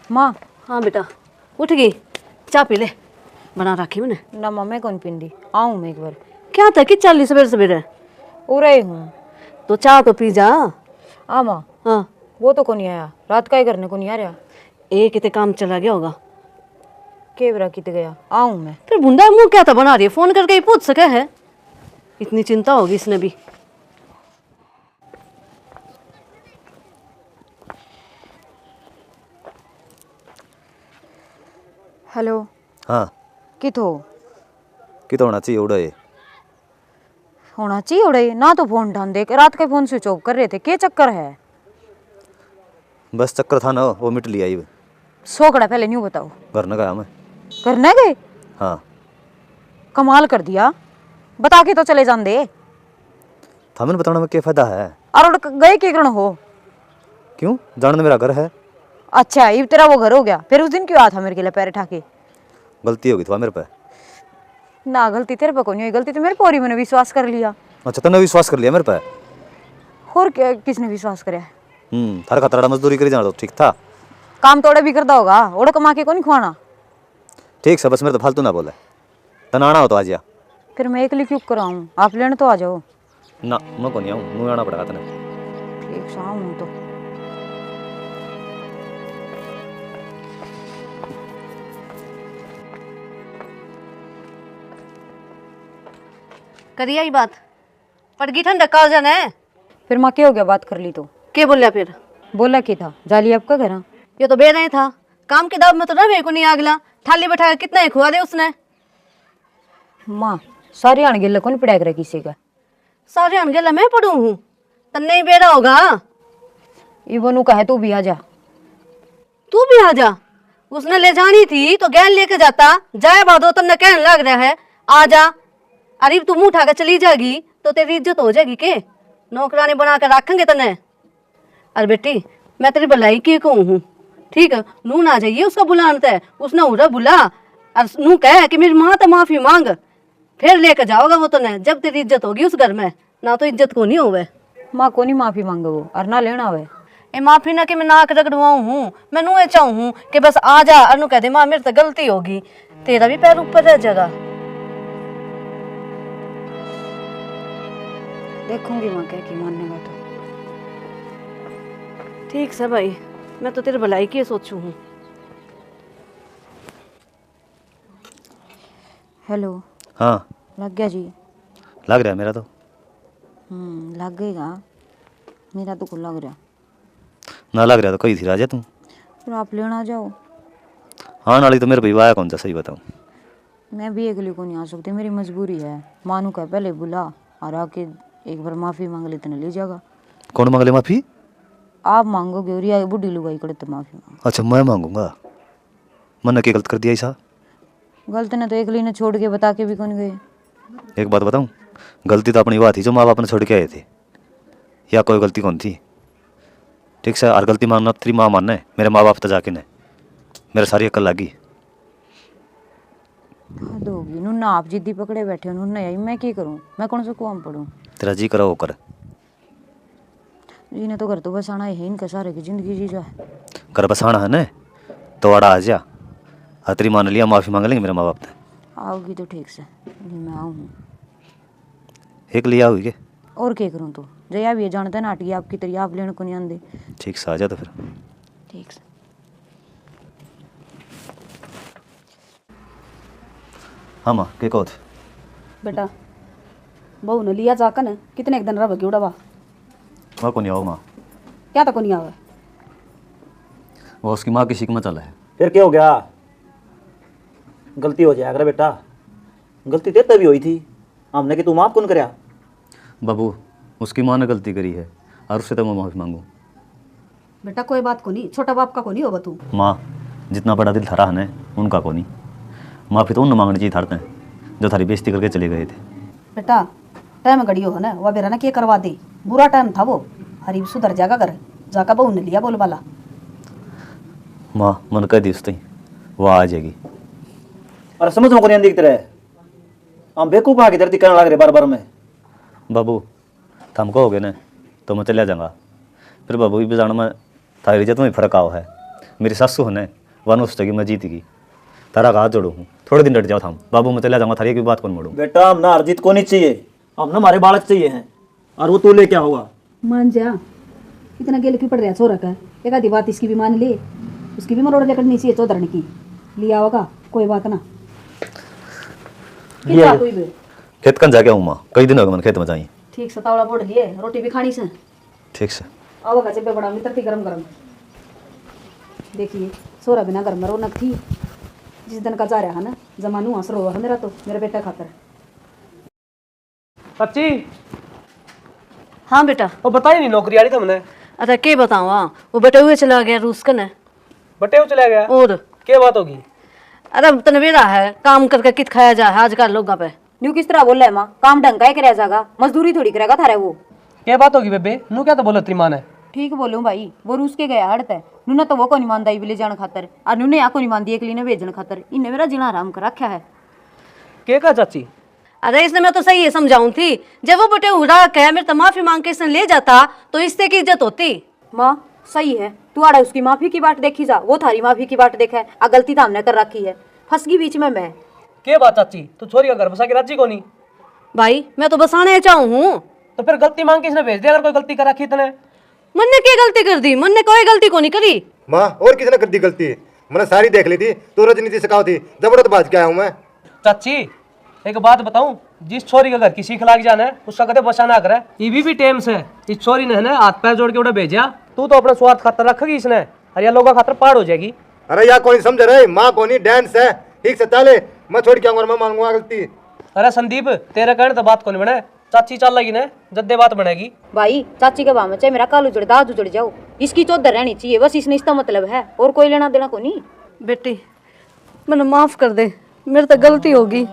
माँ। हाँ बेटा उठ गई, चाय पी ले, बना रखी मैंने। ना माँ मैं कौन पींदी, आऊँ मैं एक बार। क्या था कि चाली सवेरे सवेरे उरे हूँ तो चाय तो पी जा। आ माँ। हाँ वो तो को नहीं आया, रात का ही करने को नहीं आ रहा। एक कितने काम चला गया होगा। केवरा कित गया, आऊँ मैं। फिर बुंदा मुंह क्या था बना रही है, फोन करके ही पूछ सके है, इतनी चिंता होगी इसने भी। हेलो। हाँ कित हो? कि तो होना चाहिए उड़ा ये। होना चाहिए उड़े ना, तो फोन ढान दे, रात के फोन स्विच ऑफ कर रहे थे, क्या चक्कर है? बस चक्कर था ना, वो मिट लिया ये। सोकड़ा पहले न्यू बताओ। घर न गया मैं। करने गए? हाँ कमाल कर दिया, बता के तो चले जान दे। था मैंने बताना में क्या फायदा है। और उड़ गए के करण हो? क्यों जानने मेरा घर है। अच्छा ये तेरा वो घर हो गया, फिर उस दिन क्यों आया था मेरे के लिए पैर ठाके? गलती होगी था मेरे पे। ना गलती तेरे पे को नहीं हुई, गलती तो मेरे पोरी मैंने विश्वास कर लिया। अच्छा तूने विश्वास कर लिया मेरे पे। और क्या किसने विश्वास कराया? थारा खतरा मजदूरी करी जाना तो ठीक था। काम तो ओड़े भी करता होगा, ओड़े कमा के को नहीं खुआना। ठीक से बस मेरे तो फालतू ना बोले, तना आना हो तो आ जा। फिर मैं एकली क्यों कराऊं, आप लेने तो आ जाओ। ना मैं को नहीं आऊँ, मुँह आना पड़ेगा तने। ठीक से आऊं तो। करिए ही बात, पड़ गई ठंडा काल जाना है। फिर माँ क्या हो गया, बात कर ली तो? क्या बोलिया फिर? बोला क्या था, जाली आपका घर? ये तो बेरा ही था, काम के दाव में तो ना मेरे को नहीं आगला, थाली बैठा के कितना ही खुआ दे उसने। माँ सारी आने गिल्ला कौन पड़ा कर किसी का? सारे अनगेला मैं पढ़ू हूँ, तन नहीं बेरा होगा। ये बनू का है, तू भी आ जा। तू भी आ जा, उसने ले जानी थी तो गैल लेके जाता, जाए बादो तन्ने कहने लग रहा है आ जा। अरे तू मुंह उठा के चली जाएगी तो तेरी इज्जत हो जाएगी के, नौकरानी बना कर रखेंगे तने। अरे बेटी मैं तेरी भलाई की कहूँ हूँ, ठीक है नू ना जाइए उसका बुलाना है, उसने उड़ा बुला और नू कह कि मेरी माँ तो माफी मांग, फिर लेकर जाओगा वो तने, जब तेरी इज्जत होगी उस घर में, ना तो इज्जत को नहीं होवे। माँ को नहीं माफी मांगे वो, और ना लेना हुए। ए माफी ना कि मैं नाक रगड़वाऊँ हूँ, मैं नू ये चाहूँ हूँ कि बस आ जा और नू कह दे माँ मेरे तो गलती होगी, तेरा भी पैर ऊपर रह जाएगा। देखूंगी माँ क्या की मानने का तो। ठीक है भाई, मैं तो तेरे भलाई की सोचू हूँ। हेलो। हाँ लग गया जी? लग रहा है मेरा तो। लग गएगा, मेरा तो को लग रहा। ना लग रहा तो कही थी राजा तू। फिर आप लेना जाओ। हाँ नाली तो मेरे भाई आया कौन सा, सही बताऊँ। मैं भी अगली को नहीं आ सकती, मेरी मजबूरी है। मानू का पहले बुला और आके एक बार माफी मांग ले, इतने ले जाएगा। कौन मांग ले माफी? आप मांगोगे और या बुढ़ी लुगाई करे तो माफी मांगो। अच्छा मैं मांगूंगा, मैंने क्या गलत कर दिया ऐसा? गलत ने तो एकली ने छोड़ के बता के भी कौन गए। एक बात बताऊं, गलती तो अपनी बात थी जो माँ बाप ने छोड़ के आए थे, या कोई गलती कौन थी। ठीक से, और गलती मानना तेरी माँ मानना है, मेरे माँ बाप तो जाके ने मेरे सारी अकल लागी। हद होगी नू ना, आप जिद्दी पकड़े बैठे हो ना, यही मैं क्या करूं, मैं कौन सा कुआं पढ़ूं। तेरा जी करा वो कर। जी ने तो घर तो बसाना है, इनका सारे की जिंदगी जी जा। कर बसाना है न तो आड़ा आ जा, तेरी मान लिया माफ़ी मांग लेंगे मेरे माँ बाप ने। आओगी तो ठीक से, नहीं मैं आऊँ। एक लिया हुई के और क्या करूँ तो, जया भी जानते नाटी आपकी तरी, आप लेने को नहीं आंदे। ठीक से आ जा तो फिर। ठीक से। हाँ माँ के कहो थे? बेटा बहू ने लिया जाकर कितने एक दिन रह गई उड़ावा। वह को नहीं आओ माँ, क्या तक नहीं आवे? वो उसकी माँ की शिकमत चला है। फिर क्या हो गया, गलती हो जाएगा बेटा, गलती तेरे तभी हुई थी, हमने कि तू माफ कौन करया। बाबू उसकी माँ ने गलती करी है और उससे तो मैं माफ़ी मांगू। बेटा कोई बात को नहीं, छोटा बाप का को नहीं होगा तू। माँ जितना बड़ा दिल थारा है उनका को नहीं, माफ़ी तो उन मांगनी चाहिए थारते हैं जो थारी बेइज्जती करके चले गए थे। बेटा टाइम घड़ियो है ना, वह बेरा ना क्या करवा दे, बुरा टाइम था वो, हरी सुधर जाएगा घर जाकर बहू ने लिया बोल वाला। माँ मन कह दी उसती वो आ जाएगी। और समझ में को नहीं आंदी की तरह हम बेवकूफ आके तेरे कहने लग रहे बार बार में। बाबू थम कहोगे ना तो मैं चलिया जाऊँगा, फिर बाबू भी जान में थारी इज्जत में फर्क आओ है, मेरी सासू होने वन उस जगह मैं जीत गई, तारा का हाथ जोड़ू हूँ, थोड़े दिन डट जाओ था बाबू, मैं चला जाऊँगा, थारी की बात कौन मोड़ू। बेटा हम ना हार जीत को नहीं चाहिए, हम ना हमारे बालक चाहिए हैं, और वो तू ले क्या होगा। मान जा, इतना गेल क्यों पड़ रहा है छोरा का। एक आधी बात इसकी भी मान ले, उसकी भी मरोड़ लेकर चाहिए चौधरी की। लिया होगा कोई बात ना। किस बात हुई बे? खेत कन जाके आऊँ माँ, कई दिन हो गए मैंने खेत में जाई। ठीक से तावड़ा बोड़ लिए, रोटी भी खानी से। ठीक से आओगा जब बड़ा मित्र थी गरम गरम। देखिए सोरा बिना घर में रौनक थी। जिस दिन का जा रहा है ना जमानू हंस रो है मेरा, तो मेरे बेटा खातर। सच्ची हाँ बेटा। वो बताई नहीं नौकरी आ रही था मैंने। अरे के बताऊँ, हाँ वो बेटा हुए चला गया रूस कने। बटे वो चला गया और क्या बात होगी। अरे तनवीरा है, काम करके कित खाया जा है आजकल लोगों पे। न्यू किस तरह बोल रहा है माँ, काम ढंग का ही करे जागा, मजदूरी थोड़ी करेगा थारे वो। क्या बात होगी बेबे, नू क्या तो बोलो तेरी माँ ने। ठीक बोलूँ भाई, वो रूस के गया हड़ता है, नूने तो वो को नहीं मानदा ले जाने खातर, और नूने या को नहीं मानदी एकली ने भेजने खातर, इन्हें मेरा जीना आराम कर रखा है। क्या कहा चाची। अरे इसने मैं तो सही है समझाऊं थी, जब वो बेटे उड़ा के मेरे तो माफी मांग के इसने ले जाता तो इससे की इज्जत होती। माँ सही है, तू आड़ा उसकी माफी की बात देखी जा, वो थारी माफी की बात देखा है, आ गलती तो हमने कर रखी है, फंस गई बीच में मैं। क्या बात चाची, तू छोरी का घर बसा के राजी को नहीं। भाई मैं तो बसाने चाहूँ हूँ। तो फिर गलती मांग के इसने भेज दिया, अगर कोई गलती कर रखी तने। मन ने क्या गलती कर दी, मन ने कोई गलती को नहीं करी। माँ और किसने कर दी गलती, मैंने सारी देख ली थी, तो राजनीति सिखाओ थी, जबरदस्त बात क्या हूँ मैं। चाची एक बात बताऊं, जिस छोरी का घर की सीख लाग जाना है उसका कदे बसा ना करे। ये भी टेम से इस छोरी ने है ना हाथ पैर जोड़ के उड़ा भेजा, तू तो अपना स्वार्थ खातर रखेगी इसने, और या लोगों खातर पार हो जाएगी। अरे यार कौन समझ रहे, माँ कौन डांस है, ठीक से चाले, मैं छोड़ के आऊंगा, मैं मांगूंगा गलती। अरे संदीप तेरे कहने तो बात कौन बने, चाची चल लगी ना जद्दे बात बनेगी। भाई चाची के भाव में चाहे मेरा काल उजड़ दाज उजड़ जाओ, इसकी चौधर रहनी चाहिए बस, इसने इसका मतलब है, और कोई लेना देना को नहीं। बेटी मैंने माफ कर दे, मेरे तो गलती होगी,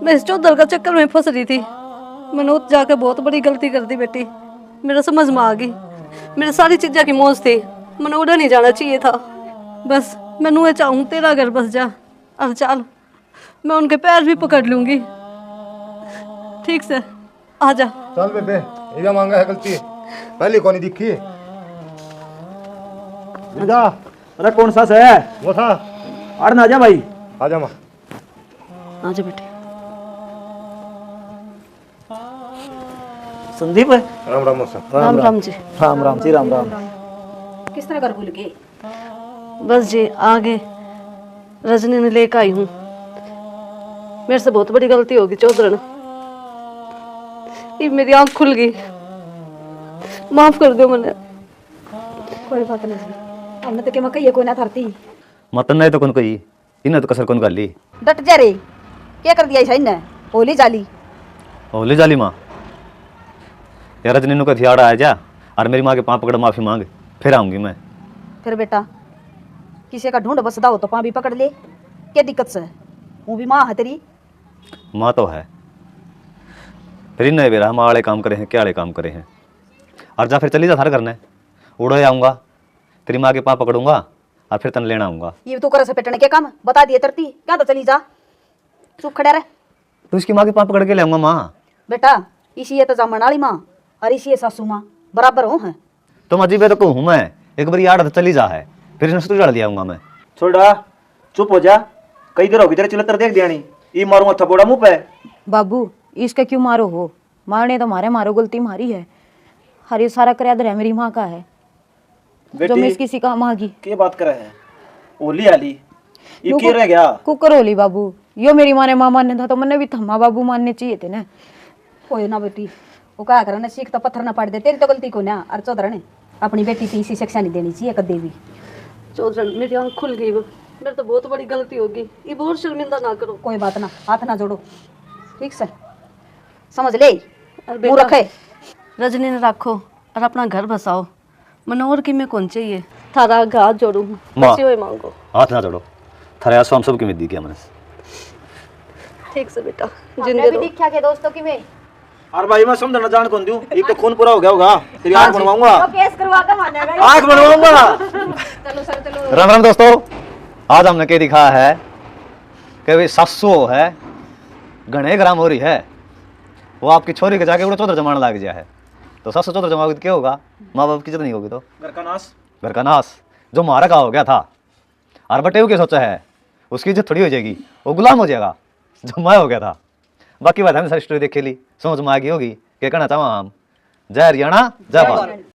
मैं इस चौधर का चक्कर में फंस रही थी, मैंने उठ जाके बहुत बड़ी गलती कर दी बेटी, मेरे समझ में आ गई, मेरी सारी चीज़ें की मौज थी, मैंने उड़ा नहीं जाना चाहिए था। बस मैं नुए चाहूँ तेरा घर बस जा, अब चल मैं उनके पैर भी पकड़ लूँगी, ठीक से आ जा। चल बेबे, ये मांगा है गलती, पहले कौन दिखी जा। अरे कौन सा है वो था, अरे ना जा भाई, आजा माँ। आ जा बेटी। संदीप राम राम मौसा। राम राम जी। राम राम जी, राम राम। किस तरह घर भूल गए? बस जी आगे रजनी ने लेकर आई हूँ, मेरे से बहुत बड़ी गलती होगी चौधरी, ये मेरी आंख खुल गई, माफ कर दो मैंने। कोई बात नहीं, हमने तो क्या मैं कही कोई ना थरती। मतन नहीं तो कौन कही, इन्हें तो कसर कौन कर ली। डट जा रे, क्या कर दिया इसे, होली जाली। ओले जाली माँ, यार रजनी का थियाड़ा आ जा, और मेरी माँ के पाँव पकड़ माफी मांग, फिर आऊंगी मैं। फिर बेटा किसी का ढूंढ बसदा हो तो पाँ भी पकड़ ले, क्या दिक्कत से, वो भी माँ है तेरी। माँ तो है, फिर इन बेरा हम आड़े काम करे हैं, क्या आड़े काम करे हैं, और जा फिर चली जा थार करने, उड़े आऊँगा, तेरी माँ के पाँव पकड़ूंगा और फिर तन लेना आऊँगा। ये तो कर से पेटने के काम बता दिए तरती, क्या तो चली जा, चुप खड़ा रहे। तो इसकी माँ के पाँव पकड़ के ले आऊँगा माँ। बेटा इसी ये तो जामन वाली माँ और इसी ये सासू माँ बराबर हो हैं। तुम अजीब है तो कहूँ मैं, एक बार याद चली जा है, फिर इन्हें सुझाड़ दिया आऊँगा मैं। छोड़ा चुप हो जा, कई देर होगी तेरे चिलतर देख दिया नहीं, ये मारूंगा थपोड़ा मुंह पे। बाबू इसका क्यों मारो हो, मारने तो मारे, मारो गलती मारी है, हर ये सारा कराद है मेरी माँ का है, जो मैं इसकी सिका मांगी। क्या बात कर रहे हैं, ओली आली ये क्या रह गया। कुकर होली बाबू, यो मेरी माँ ने माँ मानने था तो मैंने भी थम्मा बाबू मानने चाहिए थे ना। कोई ना बेटी, वो क्या करना, सीख तो पत्थर ना पड़ दे, तेरी तो गलती को ना। और चौधरी ने अपनी बेटी की इसी शिक्षा नहीं देनी चाहिए कदे भी। चौधरी मेरी आंख खुल गई, मेरे तो बहुत बड़ी गलती होगी, ये बहुत शर्मिंदा ना करो। कोई बात ना, हाथ ना जोड़ो, ठीक से समझ ले, और मुंह रखे। रजनी ने रखो और अपना घर बसाओ, मैंने और की में कौन चाहिए, थारा हाथ जोड़ू, माँ। बस वही मांगो। हाथ ना जोड़ो, थारे आंसू हम सब की मिल क्या मैंने। ठीक से बेटा, हमने जिंदगी भी रहो। देखा के दोस्तों की में अरे भाई मैं समझना जान कौन दूं, एक तो खून पूरा हो गया होगा, तेरी आंख बनवाऊंगा, केस करवा के मानेगा। आंख बनवाऊंगा। चलो सर चलो। राम राम दोस्तों, आज हमने क्या दिखाया है कि भाई सासू है घने ग्राम हो रही है, वो आपकी छोरी के जाके चौधर जमाना लग गया है, तो सासू चौधर जमाओगे तो क्या होगा, माँ बाप की इज्जत नहीं होगी, तो घर का नाश। घर का नाश, जो मारा का हो गया था, और बटेव के सोचा है उसकी इज्जत थोड़ी हो जाएगी, वो गुलाम हो जाएगा जो मैं हो गया था। बाकी बात हमने सारी स्टोरी देख ली, समझ में आ गई होगी क्या कहना चाहूँ हम। जय हरियाणा, जय भारत।